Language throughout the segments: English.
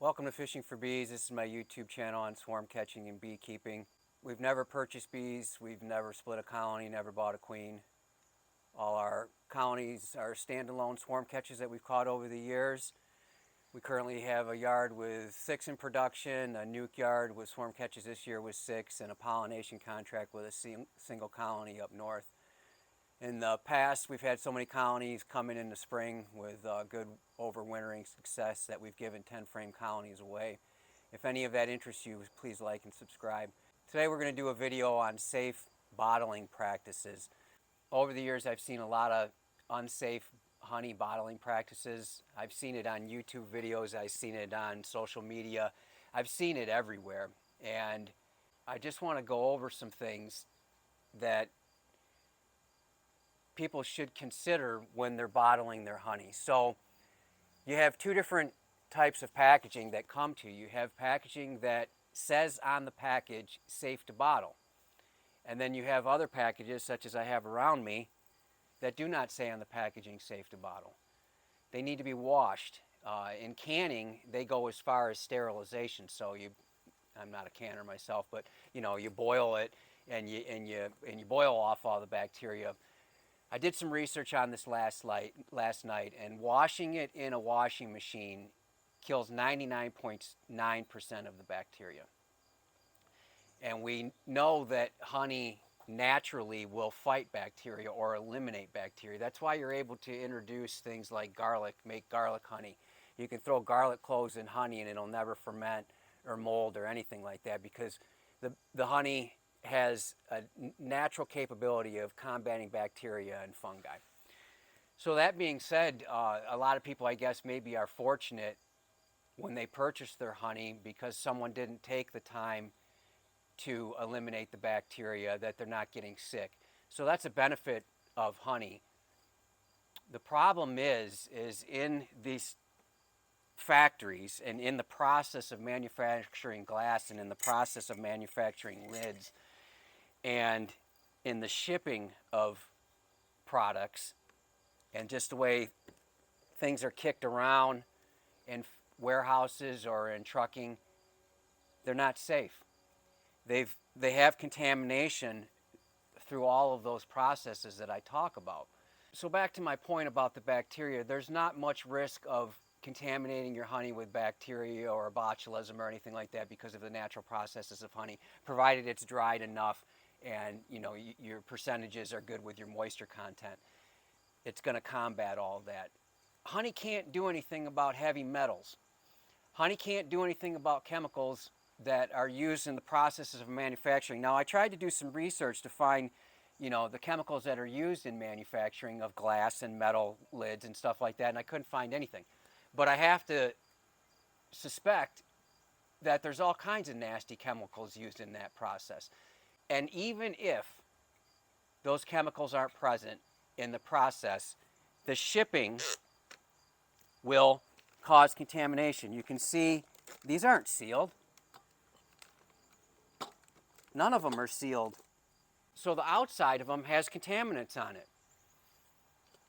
Welcome to Fishing for Bees. This is my YouTube channel on swarm catching and beekeeping. We've never purchased bees, we've never split a colony, never bought a queen. All our colonies are standalone swarm catches that we've caught over the years. We currently have a yard with 6 in production, a nuke yard with swarm catches this year with 6, and a pollination contract with a single colony up north. In the past, we've had so many colonies coming in the spring with good overwintering success that we've given 10 frame colonies away. If any of that interests you, please like and subscribe. Today we're going to do a video on safe bottling practices. Over the years, I've seen a lot of unsafe honey bottling practices. I've seen it on YouTube videos, I've seen it on social media, I've seen it everywhere. And I just want to go over some things that people should consider when they're bottling their honey. So you have 2 different types of packaging that come to you. You have packaging that says on the package, safe to bottle. And then you have other packages, such as I have around me, that do not say on the packaging, safe to bottle. They need to be washed. In canning, they go as far as sterilization. So I'm not a canner myself, but you boil it and you boil off all the bacteria. I did some research on this last night, and washing it in a washing machine kills 99.9% of the bacteria. And we know that honey naturally will fight bacteria or eliminate bacteria. That's why you're able to introduce things like garlic, make garlic honey. You can throw garlic cloves in honey and it'll never ferment or mold or anything like that, because the honey has a natural capability of combating bacteria and fungi. So that being said, a lot of people, I guess, maybe are fortunate when they purchase their honey because someone didn't take the time to eliminate the bacteria, that they're not getting sick. So that's a benefit of honey. The problem is in these factories and in the process of manufacturing glass and in the process of manufacturing lids, and in the shipping of products, and just the way things are kicked around in warehouses or in trucking, they're not safe. They have contamination through all of those processes that I talk about. So back to my point about the bacteria, there's not much risk of contaminating your honey with bacteria or botulism or anything like that because of the natural processes of honey, provided it's dried enough and your percentages are good with your moisture content. It's going to combat all of that. Honey can't do anything about heavy metals. Honey can't do anything about chemicals that are used in the processes of manufacturing. Now, I tried to do some research to find the chemicals that are used in manufacturing of glass and metal lids and stuff like that, and I couldn't find anything. But I have to suspect that there's all kinds of nasty chemicals used in that process. And even if those chemicals aren't present in the process, the shipping will cause contamination. You can see these aren't sealed. None of them are sealed. So the outside of them has contaminants on it.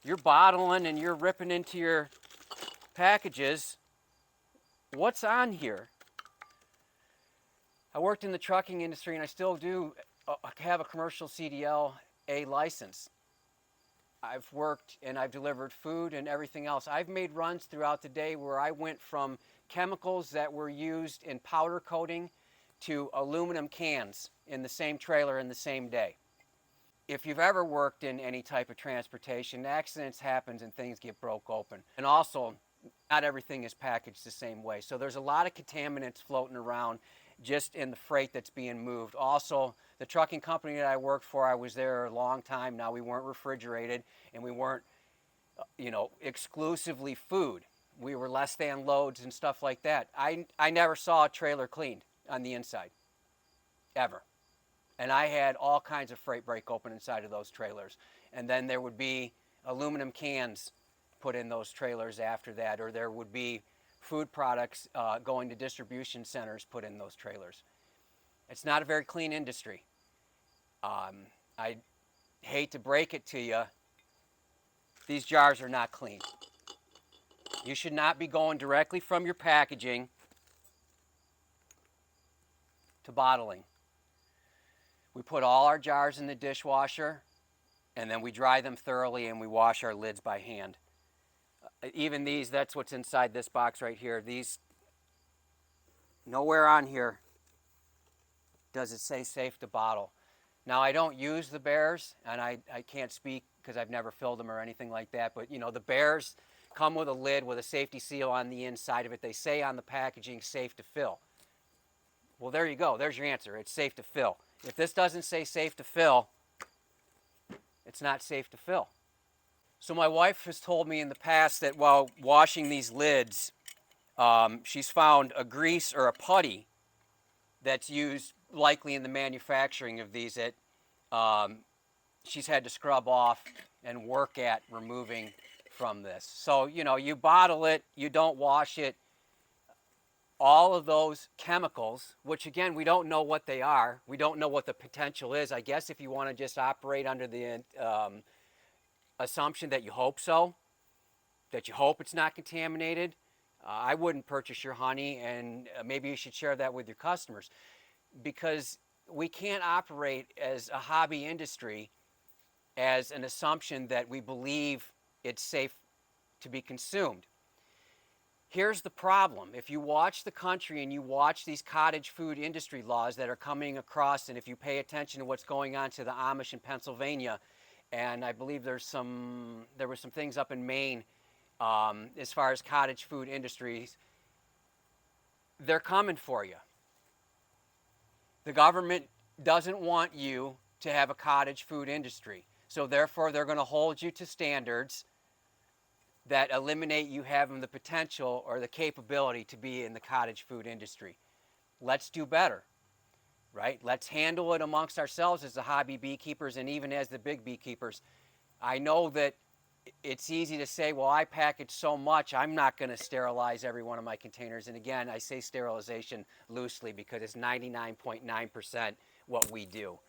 You're bottling and you're ripping into your packages. What's on here? I worked in the trucking industry, and I still do have a commercial CDL A license. I've worked and I've delivered food and everything else. I've made runs throughout the day where I went from chemicals that were used in powder coating to aluminum cans in the same trailer in the same day. If you've ever worked in any type of transportation, accidents happen and things get broke open. And also, not everything is packaged the same way. So there's a lot of contaminants floating around just in the freight that's being moved. Also, the trucking company that I worked for, I was there a long time. Now, we weren't refrigerated and we weren't, exclusively food. We were less than loads and stuff like that. I never saw a trailer cleaned on the inside, ever. And I had all kinds of freight break open inside of those trailers. And then there would be aluminum cans put in those trailers after that, or there would be food products going to distribution centers put in those trailers. It's not a very clean industry. I hate to break it to you, these jars are not clean. You should not be going directly from your packaging to bottling. We put all our jars in the dishwasher, and then we dry them thoroughly, and we wash our lids by hand. Even these, that's what's inside this box right here. These, nowhere on here does it say safe to bottle. Now, I don't use the bears, and I can't speak because I've never filled them or anything like that, but you know, the bears come with a lid with a safety seal on the inside of it. They say on the packaging, safe to fill. Well, there you go. There's your answer. It's safe to fill. If this doesn't say safe to fill, it's not safe to fill. So my wife has told me in the past that while washing these lids, she's found a grease or a putty that's used likely in the manufacturing of these that she's had to scrub off and work at removing from this. So, you know, you bottle it, you don't wash it, all of those chemicals, which again, we don't know what they are, we don't know what the potential is. I guess if you want to just operate under the assumption that you hope so, that you hope it's not contaminated, I wouldn't purchase your honey, and maybe you should share that with your customers, because we can't operate as a hobby industry as an assumption that we believe it's safe to be consumed. Here's the problem. If you watch the country and you watch these cottage food industry laws that are coming across, and if you pay attention to what's going on to the Amish in Pennsylvania, and I believe there were some things up in Maine as far as cottage food industries, they're coming for you. The government doesn't want you to have a cottage food industry. So therefore, they're going to hold you to standards that eliminate you having the potential or the capability to be in the cottage food industry. Let's do better, right? Let's handle it amongst ourselves as the hobby beekeepers and even as the big beekeepers. I know that it's easy to say, well, I package so much, I'm not going to sterilize every one of my containers. And again, I say sterilization loosely because it's 99.9% what we do.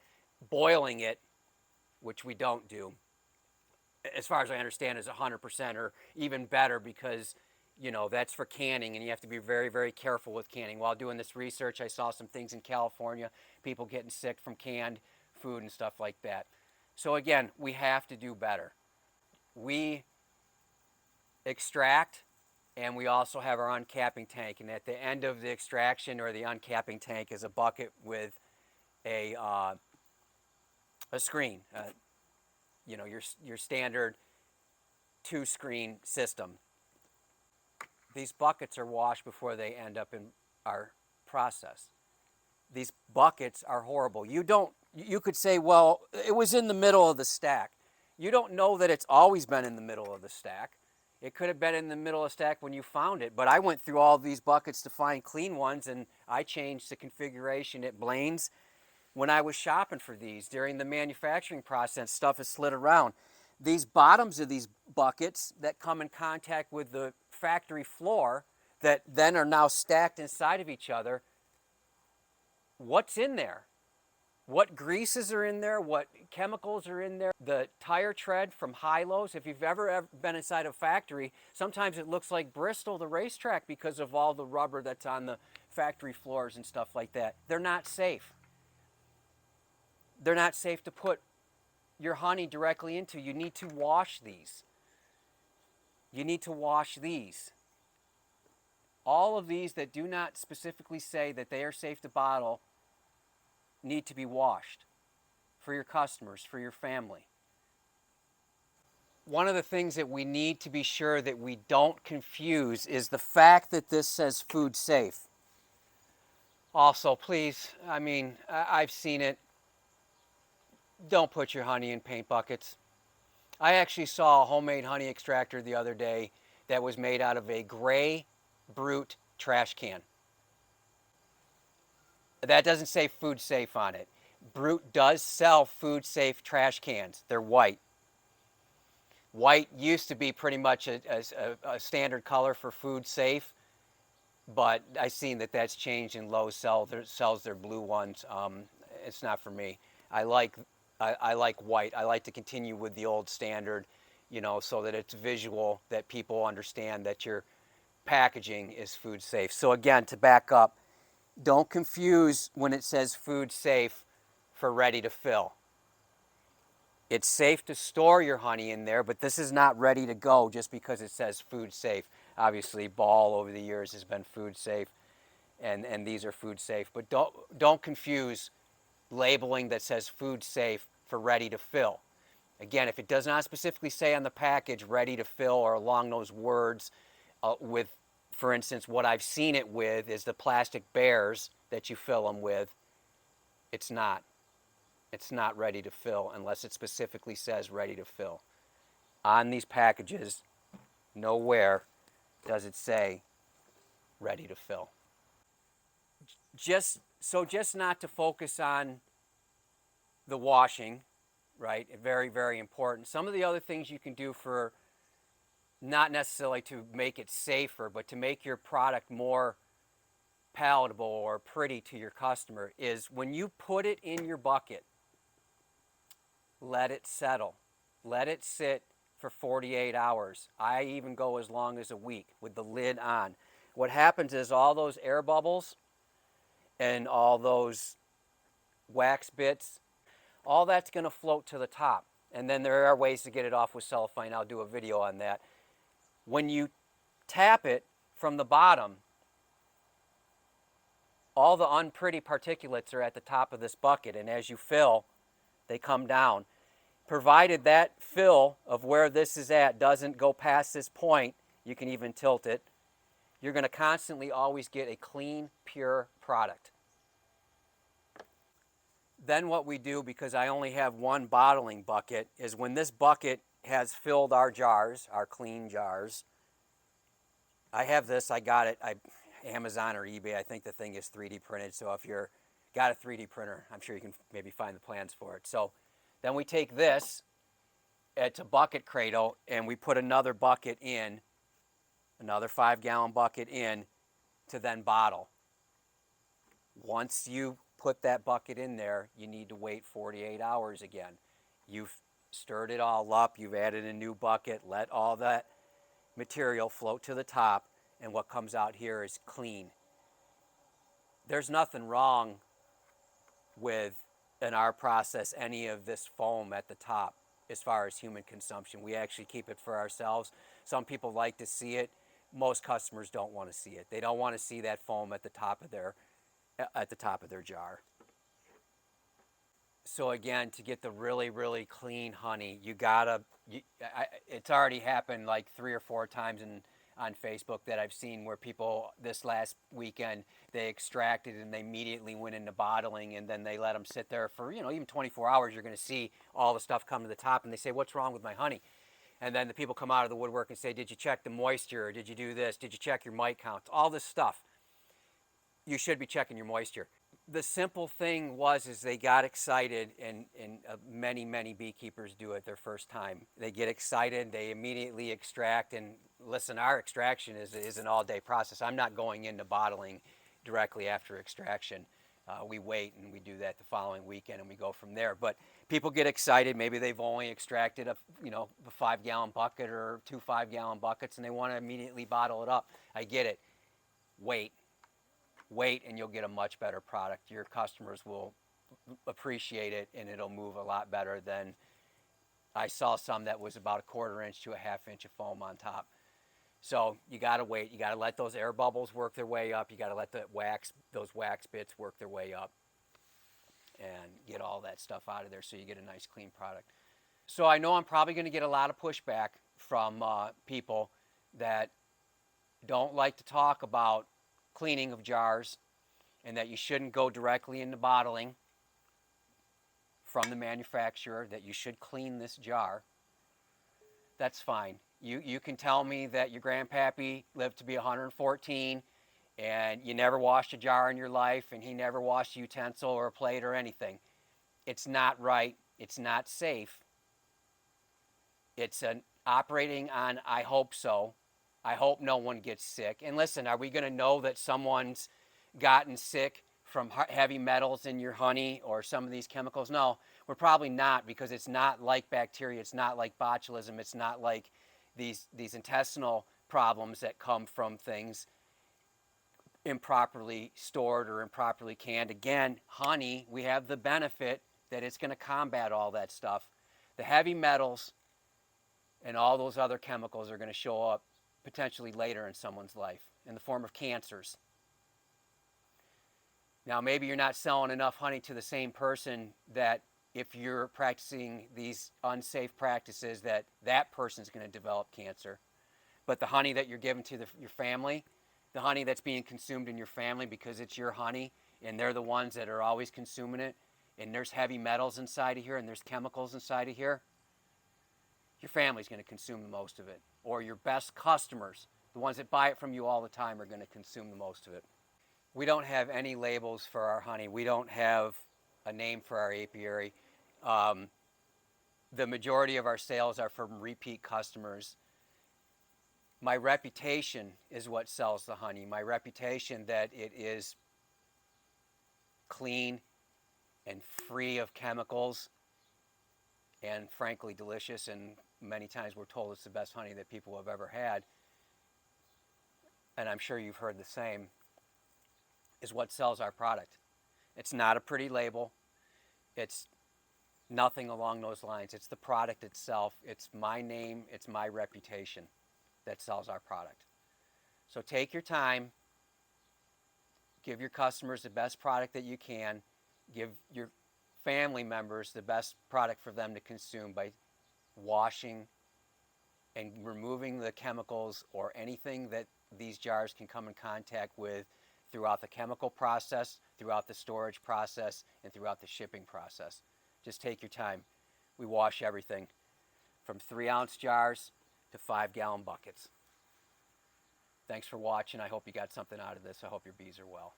Boiling it, which we don't do, as far as I understand, is 100% or even better, because you know that's for canning, and you have to be very, very careful with canning. While doing this research, I saw some things in California, people getting sick from canned food and stuff like that. So again, we have to do better. We extract, and we also have our uncapping tank, and at the end of the extraction or the uncapping tank is a bucket with a screen, you know, your standard 2-screen system. These buckets are washed before they end up in our process. These buckets are horrible. You could say, well, it was in the middle of the stack. You don't know that it's always been in the middle of the stack. It could have been in the middle of the stack when you found it, but I went through all these buckets to find clean ones, and I changed the configuration at Blaine's when I was shopping for these. During the manufacturing process, stuff is slid around. These bottoms of these buckets that come in contact with the factory floor that then are now stacked inside of each other, what's in there? What greases are in there? What chemicals are in there? The tire tread from high-lows. If you've ever been inside a factory, sometimes it looks like Bristol, the racetrack, because of all the rubber that's on the factory floors and stuff like that. They're not safe. They're not safe to put your honey directly into. You need to wash these. You need to wash these. All of these that do not specifically say that they are safe to bottle need to be washed for your customers, for your family. One of the things that we need to be sure that we don't confuse is the fact that this says food safe. Also, please, I mean, I've seen it. Don't put your honey in paint buckets. I actually saw a homemade honey extractor the other day that was made out of a gray Brute trash can. That doesn't say food safe on it. Brute does sell food safe trash cans. They're white. White used to be pretty much a standard color for food safe, but I've seen that that's changed, and Lowe's sells their blue ones. It's not for me. I like white. I like to continue with the old standard, you know, so that it's visual, that people understand that your packaging is food safe. So again, to back up, Don't confuse when it says food safe for ready to fill. It's safe to store your honey in there, but this is not ready to go just because it says food safe. Obviously, Ball over the years has been food safe, and these are food safe. But don't confuse labeling that says food safe for ready to fill. Again, if it does not specifically say on the package ready to fill or along those words, with, for instance, what I've seen it with is the plastic bears that you fill them with. It's not. It's not ready to fill unless it specifically says ready to fill. On these packages, nowhere does it say ready to fill. Just not to focus on the washing, right? Very, very important. Some of the other things you can do for, not necessarily to make it safer, but to make your product more palatable or pretty to your customer, is when you put it in your bucket, let it settle. Let it sit for 48 hours. I even go as long as a week with the lid on. What happens is all those air bubbles and all those wax bits, all that's going to float to the top. And then there are ways to get it off with cellophane. I'll do a video on that. When you tap it from the bottom, all the unpretty particulates are at the top of this bucket, and as you fill, they come down. Provided that fill of where this is at doesn't go past this point, you can even tilt it, you're going to constantly always get a clean, pure product. Then what we do, because I only have one bottling bucket, is when this bucket has filled our jars, our clean jars, I have this, I got it, Amazon or eBay, I think the thing is 3D printed, so if you're got a 3D printer, I'm sure you can maybe find the plans for it. So then we take this, it's a bucket cradle, and we put another bucket in, another 5-gallon bucket in, to then bottle. Once you put that bucket in there, you need to wait 48 hours again. You've stirred it all up, you've added a new bucket, let all that material float to the top, and what comes out here is clean. There's nothing wrong with, in our process, any of this foam at the top as far as human consumption. We actually keep it for ourselves. Some people like to see it. Most customers don't want to see it. They don't want to see that foam at the top of their jar. So again, to get the really, really clean honey, it's already happened like 3 or 4 times on Facebook that I've seen where people, this last weekend, they extracted and they immediately went into bottling, and then they let them sit there for, even 24 hours. You're going to see all the stuff come to the top, and they say, what's wrong with my honey? And then the people come out of the woodwork and say, did you check the moisture? Did you do this? Did you check your mite count? All this stuff. You should be checking your moisture. The simple thing is they got excited, and many beekeepers do it their first time. They get excited, they immediately extract, and listen, our extraction is an all-day process. I'm not going into bottling directly after extraction. We wait, and we do that the following weekend, and we go from there. But people get excited. Maybe they've only extracted a 5-gallon bucket or 2 5-gallon buckets, and they want to immediately bottle it up. I get it. Wait, and you'll get a much better product. Your customers will appreciate it, and it'll move a lot better than, I saw some that was about 1/4 inch to a 1/2 inch of foam on top. So you got to wait. You got to let those air bubbles work their way up. You got to let those wax bits work their way up and get all that stuff out of there so you get a nice clean product. So I know I'm probably going to get a lot of pushback from people that don't like to talk about cleaning of jars, and that you shouldn't go directly into bottling from the manufacturer, that you should clean this jar. That's fine. You can tell me that your grandpappy lived to be 114 and you never washed a jar in your life, and he never washed a utensil or a plate or anything. It's not right. It's not safe. It's operating on, I hope so. I hope no one gets sick. And listen, are we going to know that someone's gotten sick from heavy metals in your honey or some of these chemicals? No, we're probably not, because it's not like bacteria. It's not like botulism. It's not like these intestinal problems that come from things. improperly stored or improperly canned. Again, honey, we have the benefit that it's going to combat all that stuff. The heavy metals and all those other chemicals are going to show up potentially later in someone's life in the form of cancers. Now, maybe you're not selling enough honey to the same person that if you're practicing these unsafe practices that that person's going to develop cancer. But the honey that you're giving to your family, the honey that's being consumed in your family because it's your honey and they're the ones that are always consuming it, and there's heavy metals inside of here and there's chemicals inside of here, your family's going to consume the most of it. Or your best customers, the ones that buy it from you all the time, are going to consume the most of it. We don't have any labels for our honey. We don't have a name for our apiary. The majority of our sales are from repeat customers. My reputation is what sells the honey. My reputation that it is clean and free of chemicals and frankly delicious, and many times we're told it's the best honey that people have ever had, and I'm sure you've heard the same, is what sells our product. It's not a pretty label. It's nothing along those lines. It's the product itself. It's my name. It's my reputation that sells our product. So take your time. Give your customers the best product that you can. Give your family members the best product for them to consume by washing and removing the chemicals or anything that these jars can come in contact with throughout the chemical process, throughout the storage process, and throughout the shipping process. Just take your time. We wash everything from 3-ounce jars to 5-gallon buckets. Thanks for watching. I hope you got something out of this. I hope your bees are well.